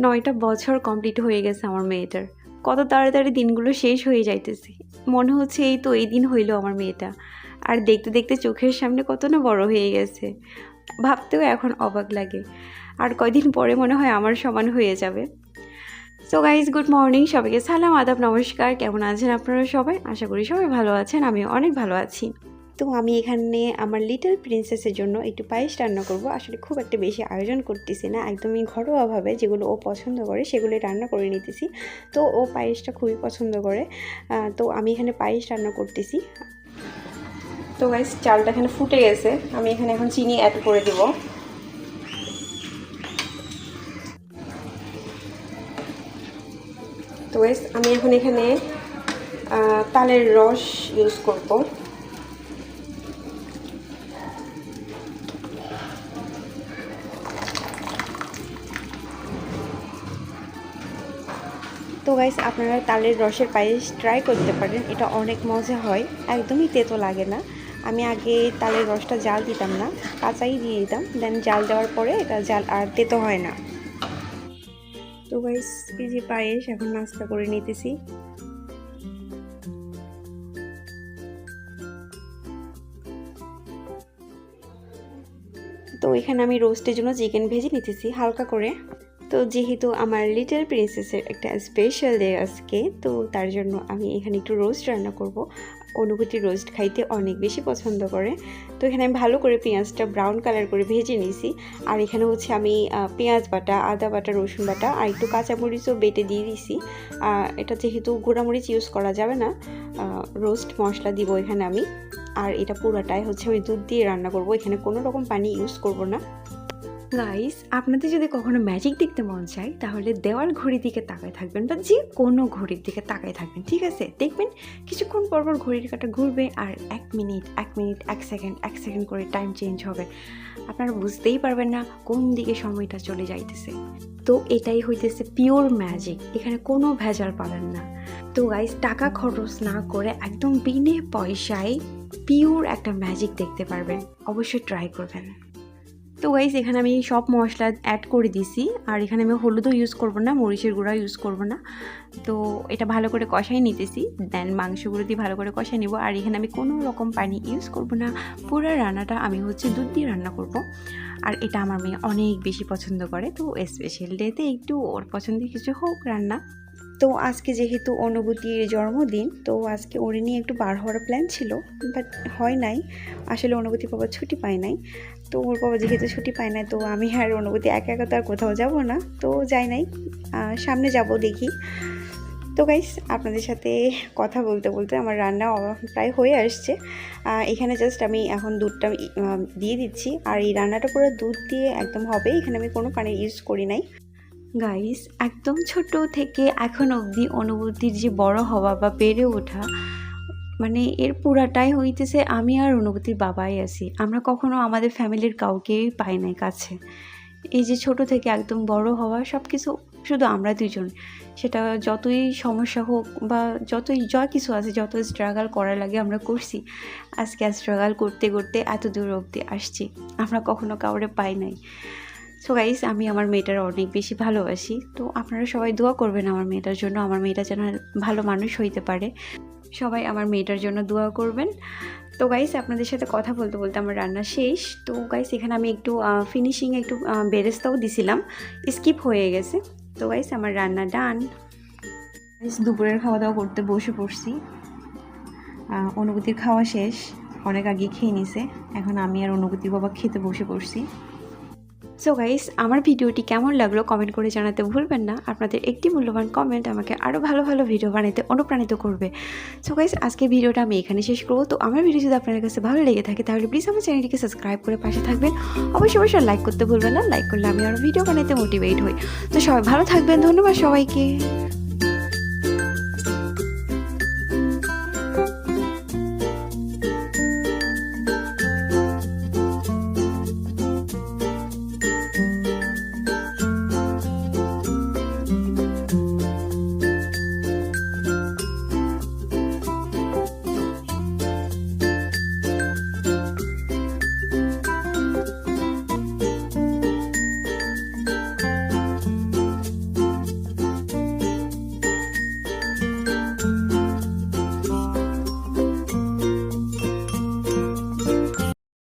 9টা বছর কমপ্লিট হয়ে গেছে আমার মেয়েটার। কত তাড়াতাড়ি দিনগুলো শেষ হয়ে যাইতেছে, মনে হচ্ছে এই তো এই দিন হইলো আমার মেয়েটা। আর দেখতে দেখতে চোখের সামনে কত না বড় হয়ে গেছে, ভাবতেও এখন অবাক লাগে। আর কয়দিন পরে মনে হয় আমার সমান হয়ে যাবে। সো গাইজ, গুড মর্নিং, সবাইকে সালাম, আদাব, নমস্কার। কেমন আছেন আপনারা সবাই? আশা করি সবাই ভালো আছেন, আমিও অনেক ভালো আছি। তো আমি এখানে আমার লিটল প্রিন্সেসের জন্য একটু পায়েস রান্না করব। আসলে খুব একটা বেশি আয়োজন করতেছি না, একদমই ঘরোয়াভাবে যেগুলো ও পছন্দ করে সেগুলোই রান্না করে নিতেছি। তো ও পায়েসটা খুবই পছন্দ করে, তো আমি এখানে পায়েস রান্না করতেছি। তো গাইজ, চালটা এখানে ফুটে গেছে, আমি এখানে এখন চিনি অ্যাড করে দেব। তো গাইজ, আমি এখন এখানে তালের রস ইউজ করব। তো গাইস, আপনারা তালের রসের পায়েস ট্রাই করতে পারেন, এটা অনেক মজা হয়, একদমই তেতো লাগে না। আমি আগে তালের রসটা জাল দিতাম না, কাঁচাই দিয়ে দিতাম, দেন জাল দেওয়ার পরে এটা জাল আর তেতো হয় না। তো গাইস, এই যে পায়েস এখন নাস্তা করে নিতেছি। তো এখানে আমি রোস্টের জন্য চিকেন ভেজে নিতেছি হালকা করে। তো যেহেতু আমার লিটল প্রিন্সেসের একটা স্পেশাল ডে আজকে, তো তার জন্য আমি এখানে একটু রোস্ট রান্না করব। অনুভূতি রোস্ট খাইতে অনেক বেশি পছন্দ করে। তো এখানে আমি ভালো করে পেঁয়াজটা ব্রাউন কালার করে ভেজে নিয়েছি। আর এখানে হচ্ছে আমি পেঁয়াজ বাটা, আদা বাটা, রসুন বাটা আর একটু কাঁচামরিচও বেটে দিয়ে দিয়েছি। এটা যেহেতু গুঁড়ামরিচ ইউজ করা যাবে না, রোস্ট মশলা দিব এখানে আমি। আর এটা পুরোটাই হচ্ছে আমি দুধ দিয়ে রান্না করব, এখানে কোনো রকম পানি ইউজ করব না। গাইস, আপনাদের যদি কখনো ম্যাজিক দেখতে মন চায় তাহলে দেওয়াল ঘড়ির দিকে তাকায় থাকবেন, বা যে কোনো ঘড়ির দিকে তাকায় থাকবেন, ঠিক আছে? দেখবেন কিছুক্ষণ পরপর ঘড়ির কাঁটা ঘুরবে আর 1 মিনিট 1 মিনিট 1 সেকেন্ড 1 সেকেন্ড করে টাইম চেঞ্জ হবে। আপনারা বুঝতেই পারবেন না কোন দিকে সময়টা চলে যাইতেছে। তো এটাই হইতেছে পিওর ম্যাজিক, এখানে কোনো ভেজাল পাবেন না। তো গাইস, টাকা খরচ না করে একদম বিনে পয়সায় পিওর একটা ম্যাজিক দেখতে পারবেন, অবশ্যই ট্রাই করবেন। তো গাইস, এখানে আমি সব মশলা অ্যাড করে দিছি। আর এখানে আমি হলুদও ইউজ করব না, মরিচের গুঁড়া ইউজ করব না। তো এটা ভালো করে কষাই নিতেছি, দেন মাংসগুলো দিয়ে ভালো করে কষাই নিব। আর এখানে আমি কোনো রকম পানি ইউজ করব না, পুরো রান্নাটা আমি হচ্ছে দুধ দিয়ে রান্না করব। আর এটা আমার মেয়ে অনেক বেশি পছন্দ করে, তো স্পেশাল ডেতে একটু ওর পছন্দের কিছু হোক রান্না। তো আজকে যেহেতু অনুভূতির জন্মদিন, তো আজকে ওর নিয়ে একটু বার হওয়ার প্ল্যান ছিল, বাট হয় নাই। আসলে অনুভূতি বাবা ছুটি পায় নাই, তো ওর বাবা যেহেতু ছুটি পায় না, তো আমি আর অনুভূতি একা একা তো আর কোথাও যাব না, তো যাই নাই। সামনে যাব দেখি। তো গাইস, আপনাদের সাথে কথা বলতে বলতে আমার রান্না প্রায় হয়ে আসছে। এখানে জাস্ট আমি এখন দুধটা দিয়ে দিচ্ছি। আর এই রান্নাটা পুরো দুধ দিয়ে একদম হবে, এখানে আমি কোনো পানি ইউজ করি নাই। গাইস, একদম ছোট থেকে এখন অবধি অনুভূতির যে বড় হওয়া বা বেড়ে ওঠা, মানে এর পুরাটাই হইতেছে আমি আর অনুভূতির বাবাই আছি। আমরা কখনো আমাদের ফ্যামিলির কাউকেই পাই নাই কাছে। এই যে ছোট থেকে একদম বড় হওয়া সব কিছু শুধু আমরা দুজন। সেটা যতই সমস্যা হোক বা যতই যা কিছু আছে, যত স্ট্রাগল করা লাগে আমরা করছি। আজকে স্ট্রাগল করতে করতে এত দূর অবধি আসছি, আমরা কখনো কাউরে পাই নাই। সো গাইস, আমি আমার মেয়েটার অনেক বেশি ভালোবাসি। তো আপনারা সবাই দোয়া করবেন আমার মেয়েটার জন্য, আমার মেয়েটা যেন ভালো মানুষ হইতে পারে। সবাই আমার মেয়েটার জন্য দোয়া করবেন। তো গাইস, আপনাদের সাথে কথা বলতে বলতে আমার রান্না শেষ। তো গাইস, এখানে আমি একটু ফিনিশিংয়ে একটু বেরেস্তাও দিছিলাম, স্কিপ হয়ে গেছে। তো গাইস, আমার রান্না ডান। গাইস, দুপুরের খাওয়া দাওয়া করতে বসে পড়ছি। অনুভূতির খাওয়া শেষ, অনেক আগে খেয়ে নিছে। এখন আমি আর অনুভূতির বাবা খেতে বসে পড়ছি। সো গাইস, আমার ভিডিওটি কেমন লাগলো কমেন্ট করে জানাতে ভুলবেন না। আপনাদের একটি মূল্যবান কমেন্ট আমাকে আরও ভালো ভালো ভিডিও বানাতে অনুপ্রাণিত করবে। সো গাইস, আজকে ভিডিওটা আমি এখানে শেষ করবো। তো আমার ভিডিও যদি আপনাদের কাছে ভালো লেগে থাকে তাহলে প্লিজ আমার চ্যানেলটিকে সাবস্ক্রাইব করে পাশে থাকবেন। অবশ্যই অবশ্যই লাইক করতে ভুলবেন না, লাইক করলে আমি আরও ভিডিও বানাতে মোটিভেট হই। তো সবাই ভালো থাকবেন, ধন্যবাদ সবাইকে।